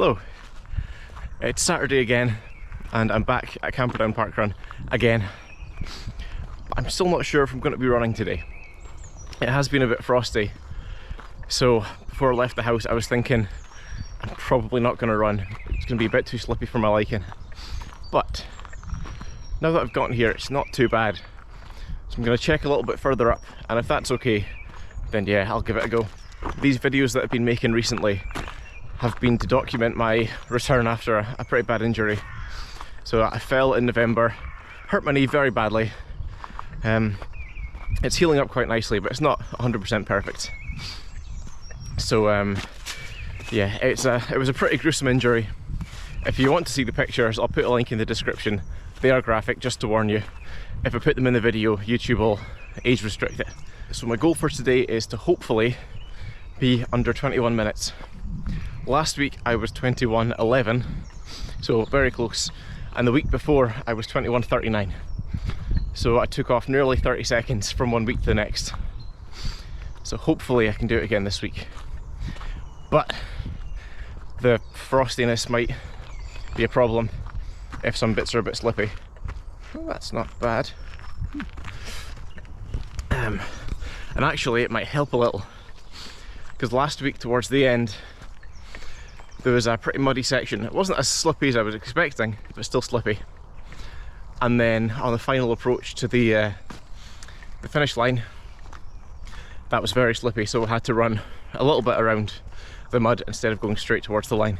Hello, it's Saturday again and I'm back at Camperdown Parkrun again. I'm still not sure if I'm going to be running today. It has been a bit frosty, so before I left the house I was thinking I'm probably not going to run. It's going to be a bit too slippy for my liking. But now that I've gotten here, it's not too bad. So I'm going to check a little bit further up, and if that's okay, then yeah, I'll give it a go. These videos that I've been making recently have been to document my return after a pretty bad injury. So I fell in November, hurt my knee very badly. It's healing up quite nicely, but it's not 100% perfect. So yeah, it was a pretty gruesome injury. If you want to see the pictures, I'll put a link in the description. They are graphic, just to warn you. If I put them in the video, YouTube will age restrict it. So my goal for today is to hopefully be under 21 minutes. Last week I was 21:11, so very close, and the week before I was 21:39. So I took off nearly 30 seconds from one week to the next. So hopefully I can do it again this week. But the frostiness might be a problem if some bits are a bit slippy. Well, that's not bad. And actually it might help a little, because last week towards the end there was a pretty muddy section. It wasn't as slippy as I was expecting, but still slippy. And then on the final approach to the finish line, that was very slippy, so I had to run a little bit around the mud instead of going straight towards the line.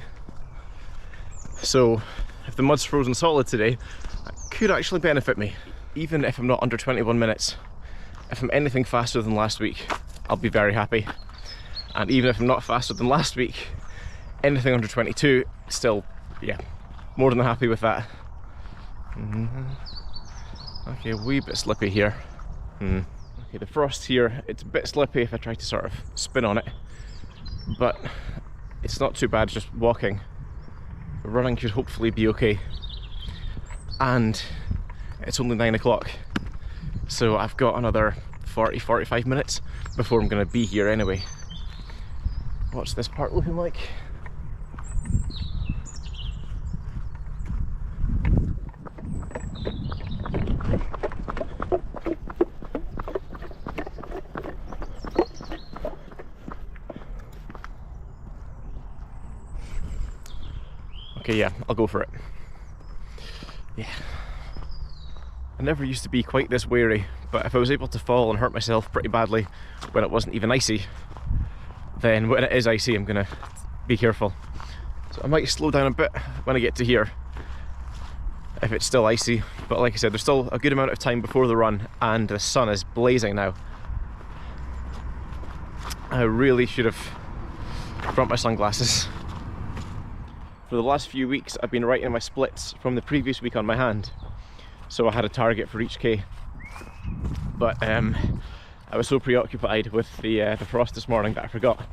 So if the mud's frozen solid today, that could actually benefit me. Even if I'm not under 21 minutes, if I'm anything faster than last week, I'll be very happy. And even if I'm not faster than last week, anything under 22, still, yeah, more than happy with that. Okay, a wee bit slippy here. Okay, the frost here, it's a bit slippy if I try to sort of spin on it, but it's not too bad just walking. Running should hopefully be okay. And it's only 9 o'clock, so I've got another 40-45 minutes before I'm going to be here anyway. What's this part looking like? Okay, yeah, I'll go for it. Yeah. I never used to be quite this wary, but if I was able to fall and hurt myself pretty badly when it wasn't even icy, then when it is icy I'm gonna be careful. So I might slow down a bit when I get to here if it's still icy, but like I said, there's still a good amount of time before the run and the sun is blazing now. I really should have brought my sunglasses. For the last few weeks I've been writing my splits from the previous week on my hand, so I had a target for each K, but I was so preoccupied with the frost this morning that I forgot.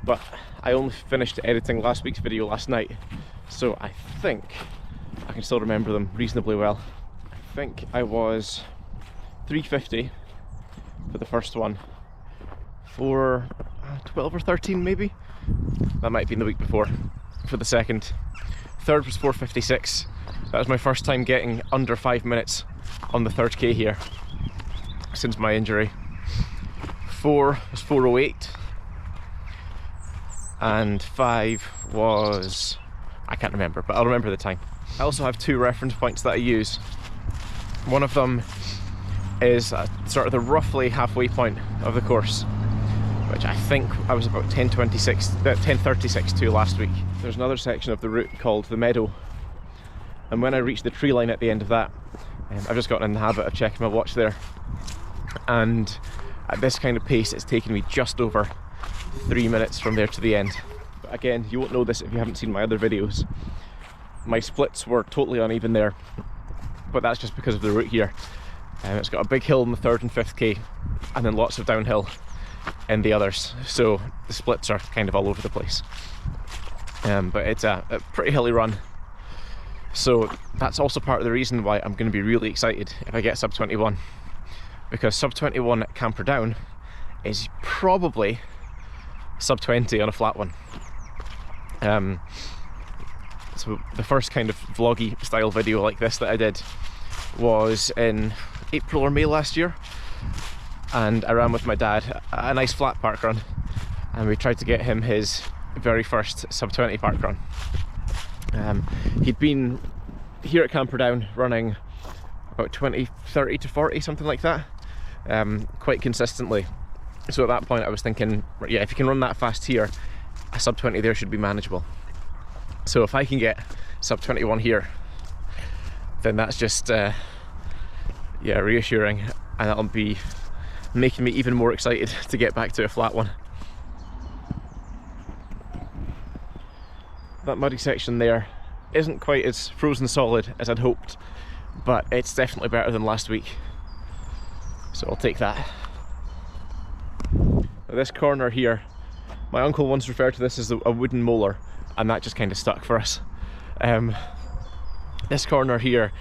But I only finished editing last week's video last night, so I think I can still remember them reasonably well. I think I was 350 for the first one, for 12 or 13 maybe? That might have been the week before. For the second. Third was 456. That was my first time getting under 5 minutes on the third K here since my injury. 4 was 408. And 5 was... I can't remember, but I'll remember the time. I also have 2 reference points that I use. One of them is sort of the roughly halfway point of the course, which I think I was about 10:36 to last week. There's another section of the route called the Meadow, and when I reach the tree line at the end of that, I've just gotten in the habit of checking my watch there, and at this kind of pace it's taken me just over 3 minutes from there to the end. But again, you won't know this if you haven't seen my other videos. My splits were totally uneven there, but that's just because of the route here. It's got a big hill in the 3rd and 5th K, and then lots of downhill in the others, so the splits are kind of all over the place. But it's a pretty hilly run, so that's also part of the reason why I'm going to be really excited if I get sub 21, because sub 21 at Camperdown is probably sub 20 on a flat one. So the first kind of vloggy style video like this that I did was in April or May last year, and I ran with my dad a nice flat park run, and we tried to get him his very first sub 20 park run. He'd been here at Camperdown running about 30 to 40, something like that, quite consistently. So at that point I was thinking, yeah, if you can run that fast here, a sub 20 there should be manageable. So if I can get sub 21 here, then that's just yeah, reassuring, and that'll be making me even more excited to get back to a flat one. That muddy section there isn't quite as frozen solid as I'd hoped, but it's definitely better than last week, so I'll take that. Now this corner here, my uncle once referred to this as a wooden molar, and that just kind of stuck for us. This corner here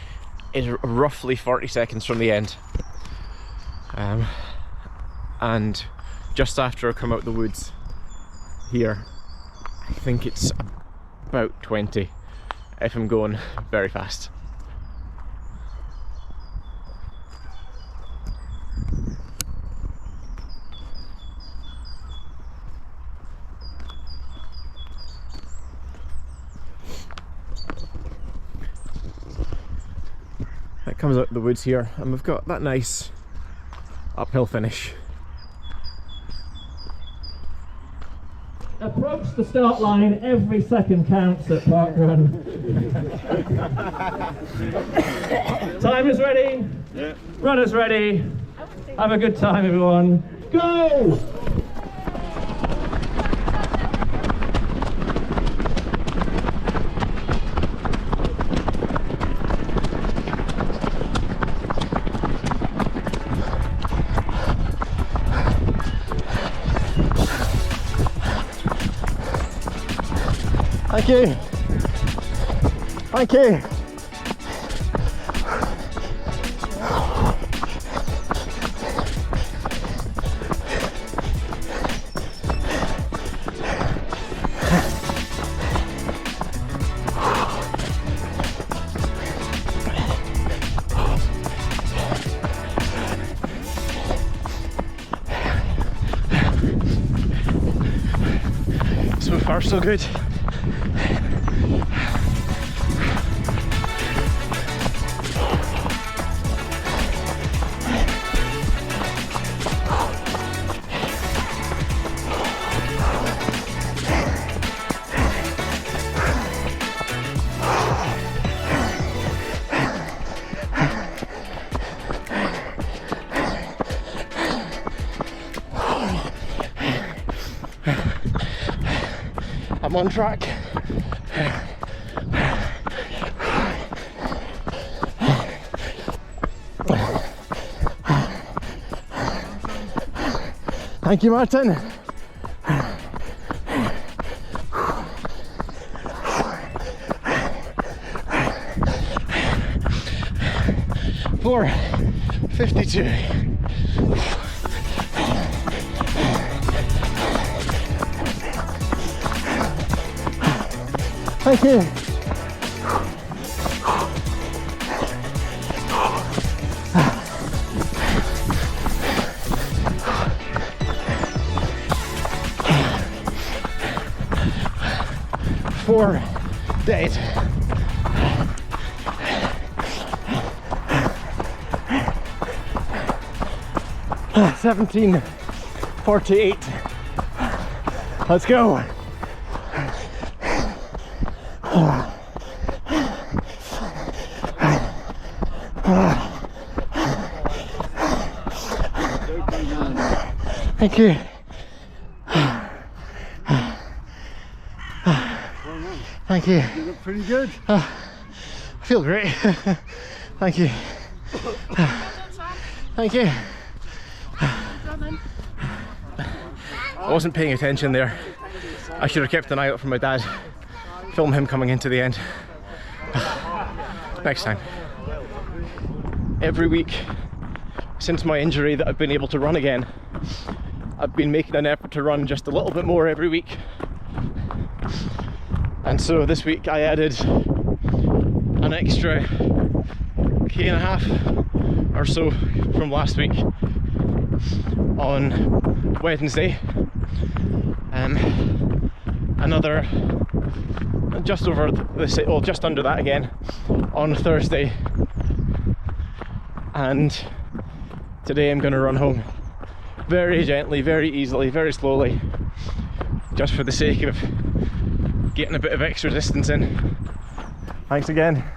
is roughly 40 seconds from the end, and just after I come out the woods here, I think it's about 20 if I'm going very fast. It comes out the woods here, and we've got that nice uphill finish. Approach the start line, every second counts at parkrun. Time is ready, yeah. Runners ready, have a good time everyone, go! Thank you. Thank you. So far, so good. I'm on track. Thank you, Martin. For 52. Thank you. Four days. $17.48. Let's go. Thank you. Thank you. You look pretty good. I feel great. Thank you. Thank you. I wasn't paying attention there. I should have kept an eye out for my dad. Film him coming into the end. Next time. Every week since my injury that I've been able to run again, I've been making an effort to run just a little bit more every week. And so this week I added an extra 1.5 k or so from last week on Wednesday. Another just over just under that again on Thursday, and today I'm going to run home very gently, very easily, very slowly, just for the sake of getting a bit of extra distance in. Thanks again. Have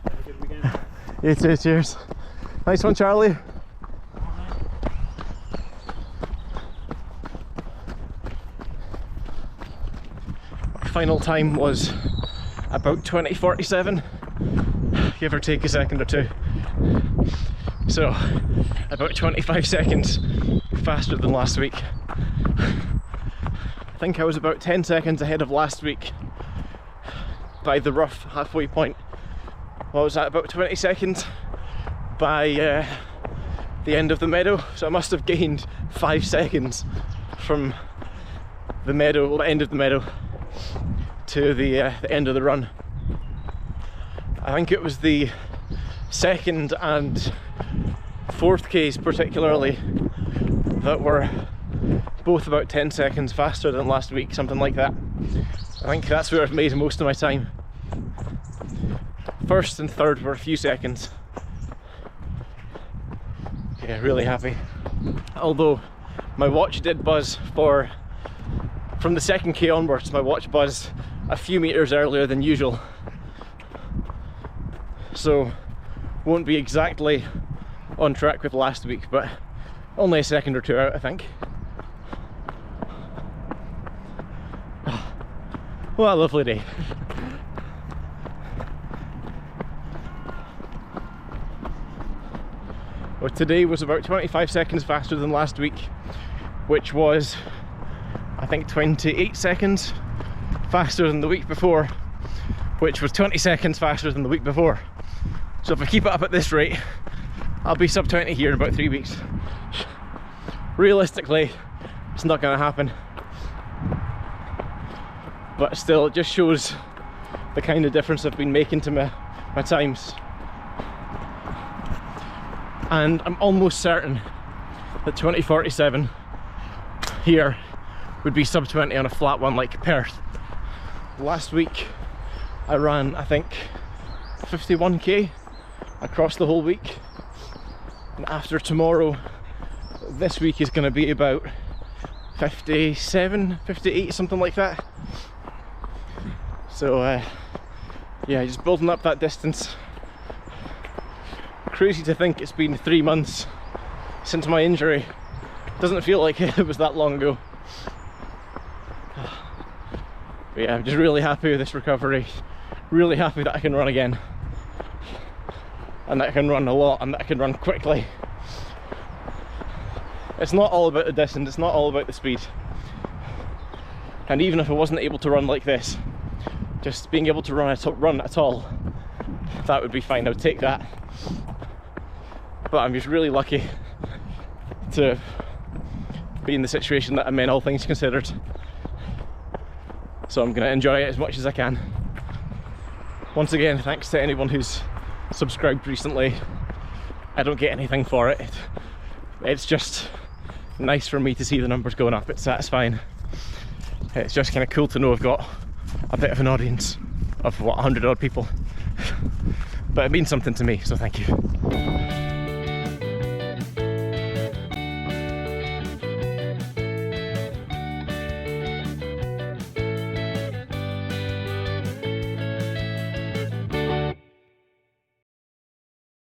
a good weekend. You too, cheers. Nice one, Charlie. Our final time was about 20:47, give or take a second or two. So about 25 seconds faster than last week. I think I was about 10 seconds ahead of last week by the rough halfway point. What was that, about 20 seconds by the end of the meadow? So I must have gained 5 seconds from the meadow, well, the end of the meadow, to the end of the run. I think it was the second and fourth Ks particularly that were both about 10 seconds faster than last week, something like that. I think that's where I've made most of my time. First and third were a few seconds. Yeah, really happy. Although my watch did buzz from the second K onwards, my watch buzzed a few meters earlier than usual. So won't be exactly on track with last week, but only a second or two out, I think. What a lovely day. Well, today was about 25 seconds faster than last week, which was, I think, 28 seconds faster than the week before, which was 20 seconds faster than the week before. So if I keep it up at this rate, I'll be sub 20 here in about 3 weeks. Realistically, it's not going to happen. But still, it just shows the kind of difference I've been making to my times. And I'm almost certain that 20:47 here would be sub 20 on a flat one like Perth. Last week I ran, I think, 51k across the whole week. And after tomorrow, this week is going to be about 57, 58, something like that. So yeah, just building up that distance. Crazy to think it's been 3 months since my injury. Doesn't feel like it was that long ago. But yeah, I'm just really happy with this recovery. Really happy that I can run again. And that I can run a lot, and that I can run quickly. It's not all about the distance, it's not all about the speed. And even if I wasn't able to run like this, just being able to run at all, that would be fine, I would take that. But I'm just really lucky to be in the situation that I'm in, all things considered. So I'm going to enjoy it as much as I can. Once again, thanks to anyone who's subscribed recently. I don't get anything for it. It's just nice for me to see the numbers going up. It's satisfying. It's just kind of cool to know I've got a bit of an audience of, what, 100 odd people. But it means something to me, so thank you.